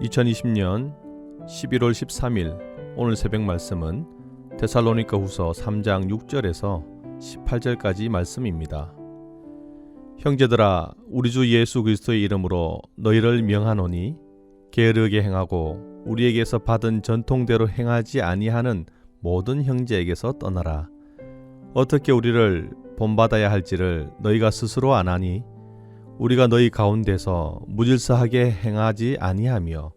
2020년 11월 13일 오늘 새벽 말씀은 데살로니가 후서 3장 6절에서 18절까지 말씀입니다. 형제들아, 우리 주 예수 그리스도의 이름으로 너희를 명하노니 게으르게 행하고 우리에게서 받은 전통대로 행하지 아니하는 모든 형제에게서 떠나라. 어떻게 우리를 본받아야 할지를 너희가 스스로 아나니 우리가 너희 가운데서 무질서하게 행하지 아니하며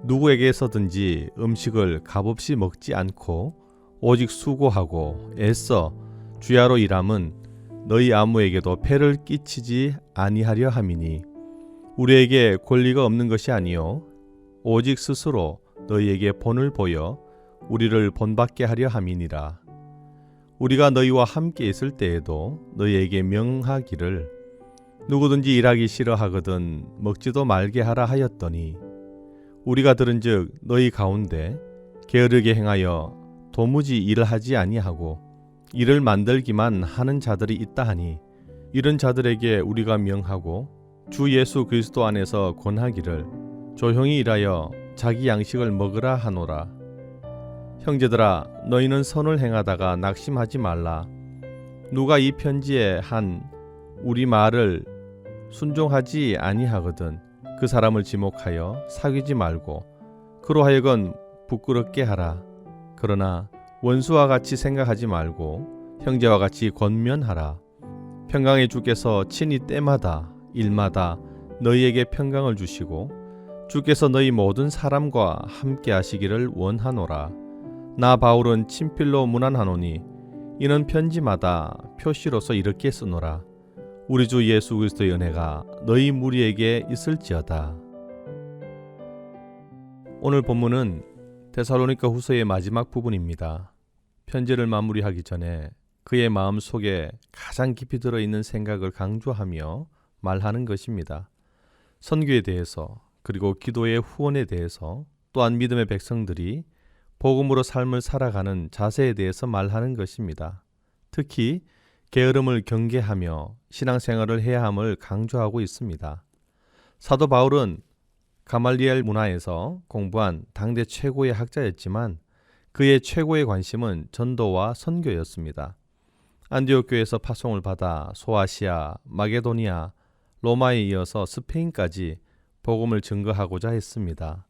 누구에게서든지 음식을 값없이 먹지 않고 오직 수고하고 애써 주야로 일함은 너희 아무에게도 폐를 끼치지 아니하려 함이니 우리에게 권리가 없는 것이 아니요 오직 스스로 너희에게 본을 보여 우리를 본받게 하려 함이니라. 우리가 너희와 함께 있을 때에도 너희에게 명하기를 누구든지 일하기 싫어하거든 먹지도 말게 하라 하였더니 우리가 들은즉 너희 가운데 게으르게 행하여 도무지 일을 하지 아니하고 일을 만들기만 하는 자들이 있다 하니 이런 자들에게 우리가 명하고 주 예수 그리스도 안에서 권하기를 조용히 일하여 자기 양식을 먹으라 하노라. 형제들아, 너희는 선을 행하다가 낙심하지 말라. 누가 이 편지에 한 우리 말을 순종하지 아니하거든 그 사람을 지목하여 사귀지 말고 그로 하여금 부끄럽게 하라. 그러나 원수와 같이 생각하지 말고 형제와 같이 권면하라. 평강의 주께서 친히 때마다 일마다 너희에게 평강을 주시고 주께서 너희 모든 사람과 함께 하시기를 원하노라. 나 바울은 친필로 문안하노니 이는 편지마다 표시로서 이렇게 쓰노라. 우리 주 예수 그리스도의 은혜가 너희 무리에게 있을지어다. 오늘 본문은 데살로니가 후서의 마지막 부분입니다. 편지를 마무리하기 전에 그의 마음 속에 가장 깊이 들어있는 생각을 강조하며 말하는 것입니다. 선교에 대해서 그리고 기도의 후원에 대해서 또한 믿음의 백성들이 복음으로 삶을 살아가는 자세에 대해서 말하는 것입니다. 특히 게으름을 경계하며 신앙생활을 해야 함을 강조하고 있습니다. 사도 바울은 가말리엘 문화에서 공부한 당대 최고의 학자였지만 그의 최고의 관심은 전도와 선교였습니다. 안디옥 교회에서 파송을 받아 소아시아, 마게도니아, 로마에 이어서 스페인까지 복음을 증거하고자 했습니다.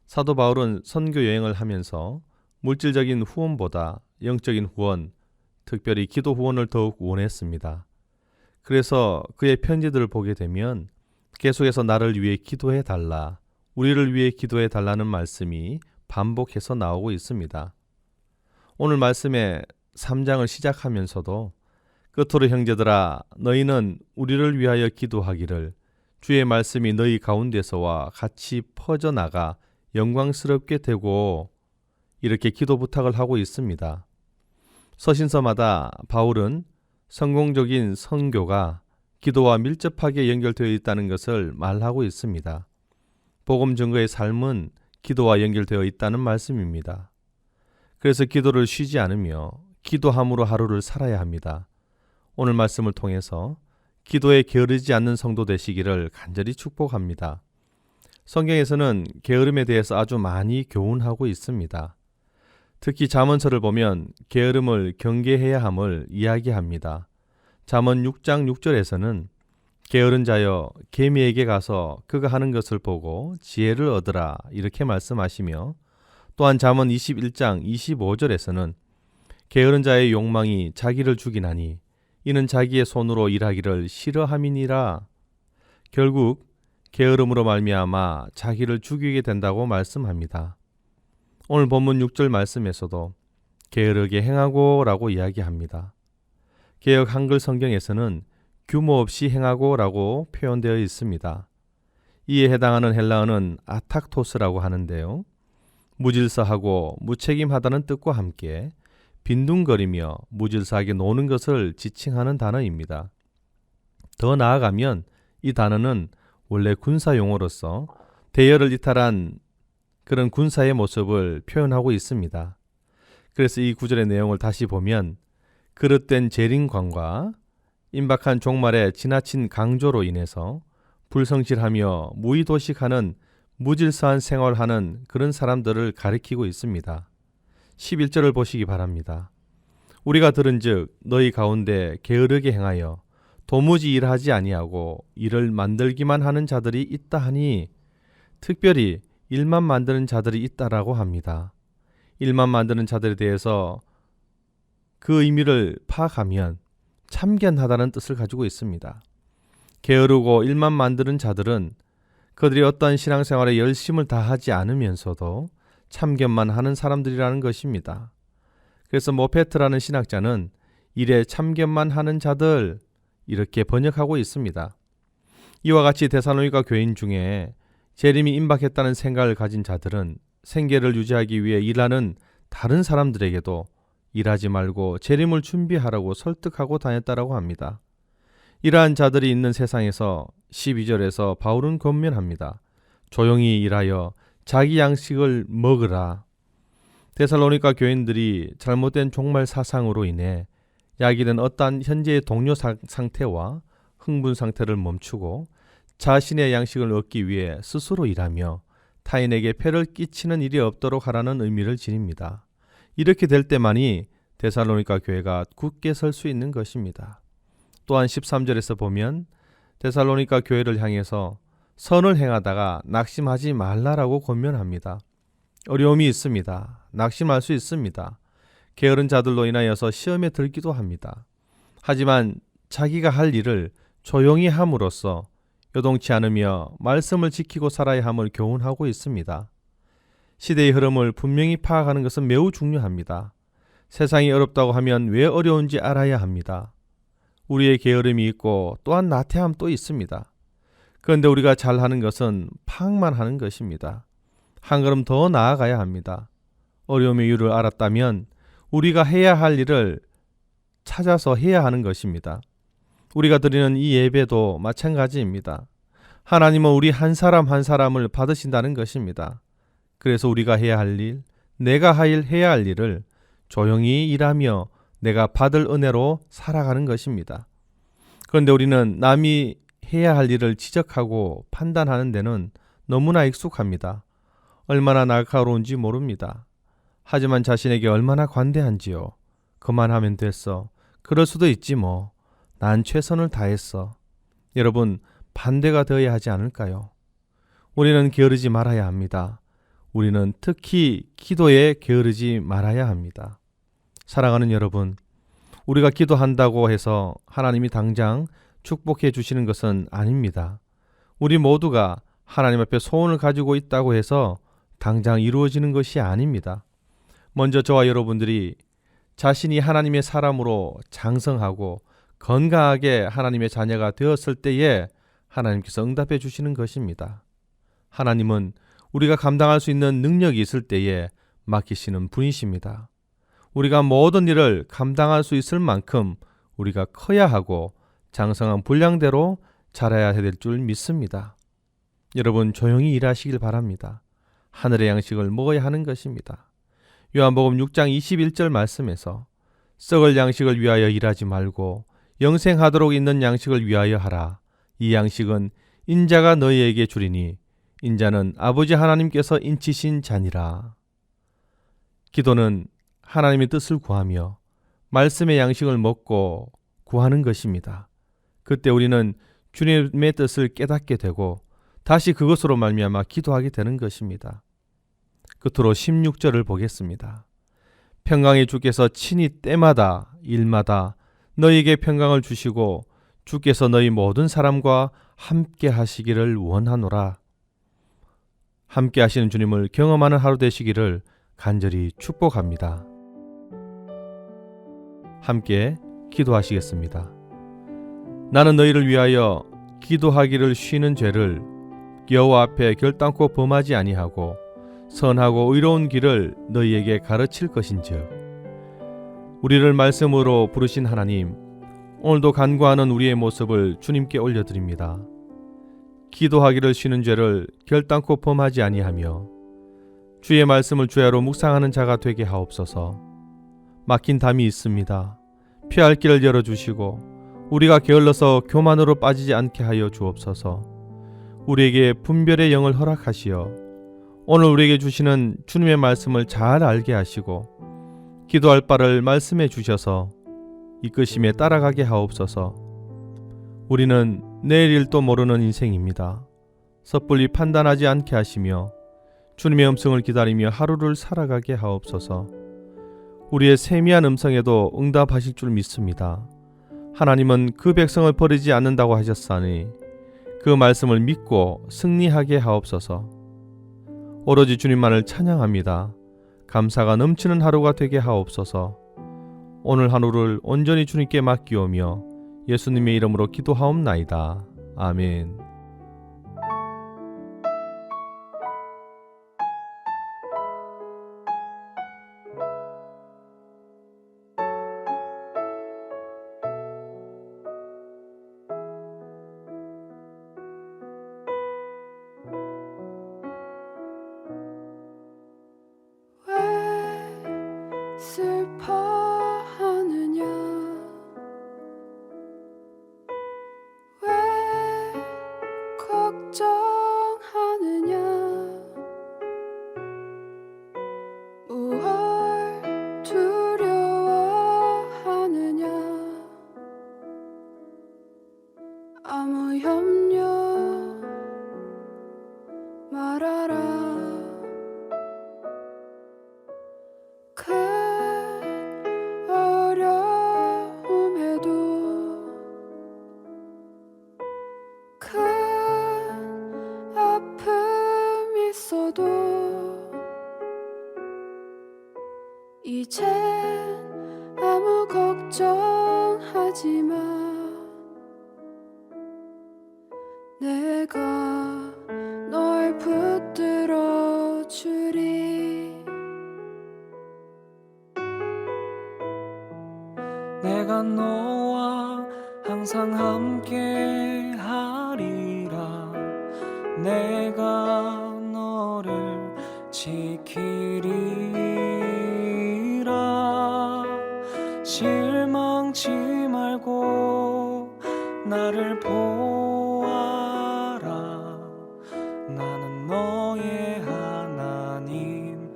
사도 바울은 선교 여행을 하면서 물질적인 후원보다 영적인 후원, 특별히 기도 후원을 더욱 원했습니다. 그래서 그의 편지들을 보게 되면 계속해서 나를 위해 기도해 달라, 우리를 위해 기도해 달라는 말씀이 반복해서 나오고 있습니다. 오늘 말씀의 3장을 시작하면서도 끝으로 형제들아, 너희는 우리를 위하여 기도하기를 주의 말씀이 너희 가운데서와 같이 퍼져나가 영광스럽게 되고 이렇게 기도 부탁을 하고 있습니다. 서신서마다 바울은 성공적인 선교가 기도와 밀접하게 연결되어 있다는 것을 말하고 있습니다. 복음 증거의 삶은 기도와 연결되어 있다는 말씀입니다. 그래서 기도를 쉬지 않으며 기도함으로 하루를 살아야 합니다. 오늘 말씀을 통해서 기도에 게으르지 않는 성도 되시기를 간절히 축복합니다. 성경에서는 게으름에 대해서 아주 많이 교훈하고 있습니다. 특히 잠언서를 보면 게으름을 경계해야 함을 이야기합니다. 잠언 6장 6절에서는 게으른 자여 개미에게 가서 그가 하는 것을 보고 지혜를 얻으라 이렇게 말씀하시며 또한 잠언 21장 25절에서는 게으른 자의 욕망이 자기를 죽이나니 이는 자기의 손으로 일하기를 싫어함이니라. 결국 게으름으로 말미암아 자기를 죽이게 된다고 말씀합니다. 오늘 본문 6절 말씀에서도 게으르게 행하고 라고 이야기합니다. 개역 한글 성경에서는 규모 없이 행하고 라고 표현되어 있습니다. 이에 해당하는 헬라어는 아탁토스라고 하는데요. 무질서하고 무책임하다는 뜻과 함께 빈둥거리며 무질서하게 노는 것을 지칭하는 단어입니다. 더 나아가면 이 단어는 원래 군사 용어로서 대열을 이탈한 그런 군사의 모습을 표현하고 있습니다. 그래서 이 구절의 내용을 다시 보면 그릇된 재림관과 임박한 종말의 지나친 강조로 인해서 불성실하며 무의도식하는 무질서한 생활하는 그런 사람들을 가리키고 있습니다. 11절을 보시기 바랍니다. 우리가 들은즉 너희 가운데 게으르게 행하여 도무지 일하지 아니하고 일을 만들기만 하는 자들이 있다 하니, 특별히 일만 만드는 자들이 있다라고 합니다. 일만 만드는 자들에 대해서 그 의미를 파악하면 참견하다는 뜻을 가지고 있습니다. 게으르고 일만 만드는 자들은 그들이 어떠한 신앙생활에 열심을 다하지 않으면서도 참견만 하는 사람들이라는 것입니다. 그래서 모페트라는 신학자는 일에 참견만 하는 자들, 이렇게 번역하고 있습니다. 이와 같이 데살로니가 교인 중에 재림이 임박했다는 생각을 가진 자들은 생계를 유지하기 위해 일하는 다른 사람들에게도 일하지 말고 재림을 준비하라고 설득하고 다녔다라고 합니다. 이러한 자들이 있는 세상에서 12절에서 바울은 권면합니다. 조용히 일하여 자기 양식을 먹으라. 데살로니가 교인들이 잘못된 종말 사상으로 인해 야기는 어떠한 현재의 동료 상태와 흥분 상태를 멈추고 자신의 양식을 얻기 위해 스스로 일하며 타인에게 폐를 끼치는 일이 없도록 하라는 의미를 지닙니다. 이렇게 될 때만이 데살로니가 교회가 굳게 설 수 있는 것입니다. 또한 13절에서 보면 데살로니가 교회를 향해서 선을 행하다가 낙심하지 말라라고 권면합니다. 어려움이 있습니다. 낙심할 수 있습니다. 게으른 자들로 인하여서 시험에 들기도 합니다. 하지만 자기가 할 일을 조용히 함으로써 요동치 않으며 말씀을 지키고 살아야 함을 교훈하고 있습니다. 시대의 흐름을 분명히 파악하는 것은 매우 중요합니다. 세상이 어렵다고 하면 왜 어려운지 알아야 합니다. 우리의 게으름이 있고 또한 나태함도 있습니다. 그런데 우리가 잘하는 것은 파악만 하는 것입니다. 한 걸음 더 나아가야 합니다. 어려움의 이유를 알았다면 우리가 해야 할 일을 찾아서 해야 하는 것입니다. 우리가 드리는 이 예배도 마찬가지입니다. 하나님은 우리 한 사람 한 사람을 받으신다는 것입니다. 그래서 우리가 해야 할 일, 내가 해야 할 일을 조용히 일하며 내가 받을 은혜로 살아가는 것입니다. 그런데 우리는 남이 해야 할 일을 지적하고 판단하는 데는 너무나 익숙합니다. 얼마나 날카로운지 모릅니다. 하지만 자신에게 얼마나 관대한지요. 그만하면 됐어. 그럴 수도 있지 뭐. 난 최선을 다했어. 여러분, 반대가 되어야 하지 않을까요? 우리는 게으르지 말아야 합니다. 우리는 특히 기도에 게으르지 말아야 합니다. 사랑하는 여러분, 우리가 기도한다고 해서 하나님이 당장 축복해 주시는 것은 아닙니다. 우리 모두가 하나님 앞에 소원을 가지고 있다고 해서 당장 이루어지는 것이 아닙니다. 먼저 저와 여러분들이 자신이 하나님의 사람으로 장성하고 건강하게 하나님의 자녀가 되었을 때에 하나님께서 응답해 주시는 것입니다. 하나님은 우리가 감당할 수 있는 능력이 있을 때에 맡기시는 분이십니다. 우리가 모든 일을 감당할 수 있을 만큼 우리가 커야 하고 장성한 분량대로 자라야 될 줄 믿습니다. 여러분, 조용히 일하시길 바랍니다. 하늘의 양식을 먹어야 하는 것입니다. 요한복음 6장 21절 말씀에서 썩을 양식을 위하여 일하지 말고 영생하도록 있는 양식을 위하여 하라. 이 양식은 인자가 너희에게 주리니 인자는 아버지 하나님께서 인치신 자니라. 기도는 하나님의 뜻을 구하며 말씀의 양식을 먹고 구하는 것입니다. 그때 우리는 주님의 뜻을 깨닫게 되고 다시 그것으로 말미암아 기도하게 되는 것입니다. 끝으로 16절을 보겠습니다. 평강의 주께서 친히 때마다 일마다 너희에게 평강을 주시고 주께서 너희 모든 사람과 함께 하시기를 원하노라. 함께 하시는 주님을 경험하는 하루 되시기를 간절히 축복합니다. 함께 기도하시겠습니다. 나는 너희를 위하여 기도하기를 쉬는 죄를 여호와 앞에 결단코 범하지 아니하고 선하고 의로운 길을 너희에게 가르칠 것인즉, 우리를 말씀으로 부르신 하나님, 오늘도 간구하는 우리의 모습을 주님께 올려드립니다. 기도하기를 쉬는 죄를 결단코 범하지 아니하며 주의 말씀을 주야로 묵상하는 자가 되게 하옵소서. 막힌 담이 있습니다. 피할 길을 열어주시고 우리가 게을러서 교만으로 빠지지 않게 하여 주옵소서. 우리에게 분별의 영을 허락하시어 오늘 우리에게 주시는 주님의 말씀을 잘 알게 하시고 기도할 바를 말씀해 주셔서 이끄심에 따라가게 하옵소서. 우리는 내일 일도 모르는 인생입니다. 섣불리 판단하지 않게 하시며 주님의 음성을 기다리며 하루를 살아가게 하옵소서. 우리의 세미한 음성에도 응답하실 줄 믿습니다. 하나님은 그 백성을 버리지 않는다고 하셨사니 그 말씀을 믿고 승리하게 하옵소서. 오로지 주님만을 찬양합니다. 감사가 넘치는 하루가 되게 하옵소서. 오늘 하루를 온전히 주님께 맡기오며 예수님의 이름으로 기도하옵나이다. 아멘. 슬퍼하느냐 왜 걱정하느냐 무얼 두려워하느냐 아무 염려 말아라 이젠 아무 걱정하지 마. 내가 널 붙들어 주리. 내가 너와 항상 함께 하리라. 내가 너를 지키리라. 실망치 말고 나를 보아라. 나는 너의 하나님이라.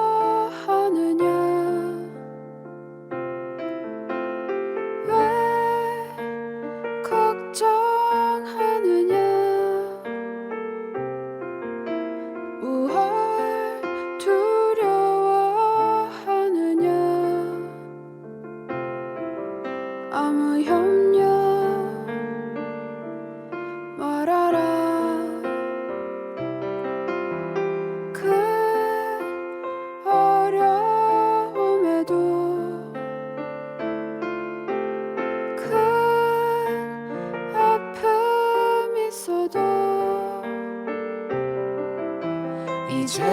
슬퍼하느냐 왜 걱정하느냐 무얼 두려워하느냐 아무 염려 말아라. 이제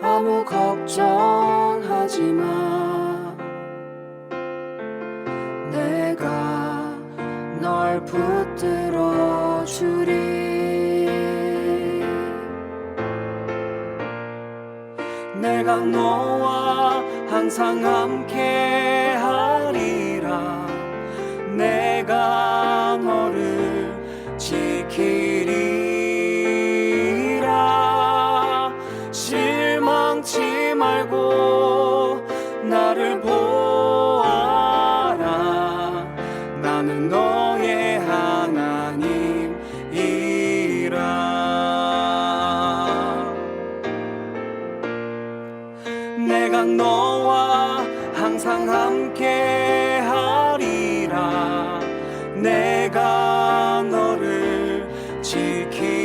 아무 걱정하지 마. 내가 널 붙들어 주리. 내가 너와 항상 함께 하리라. 내가 너를 지키리라. 실망치 말고 나를 보아라. 나는 너의 하나님이라. 내가 너와 항상 함께 하리라. 내가 너를 지키리라.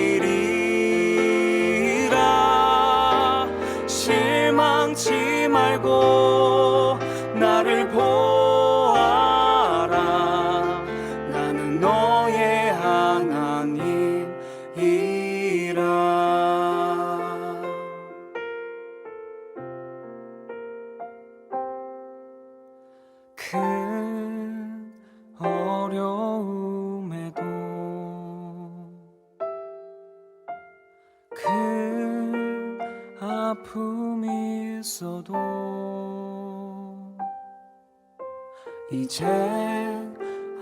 실망치 말고 나를 보아라. 나는 너의 하나님이라. 있어도 이젠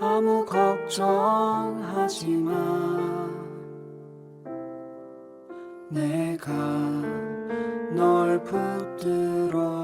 아무 걱정하지 마. 내가 널 붙들어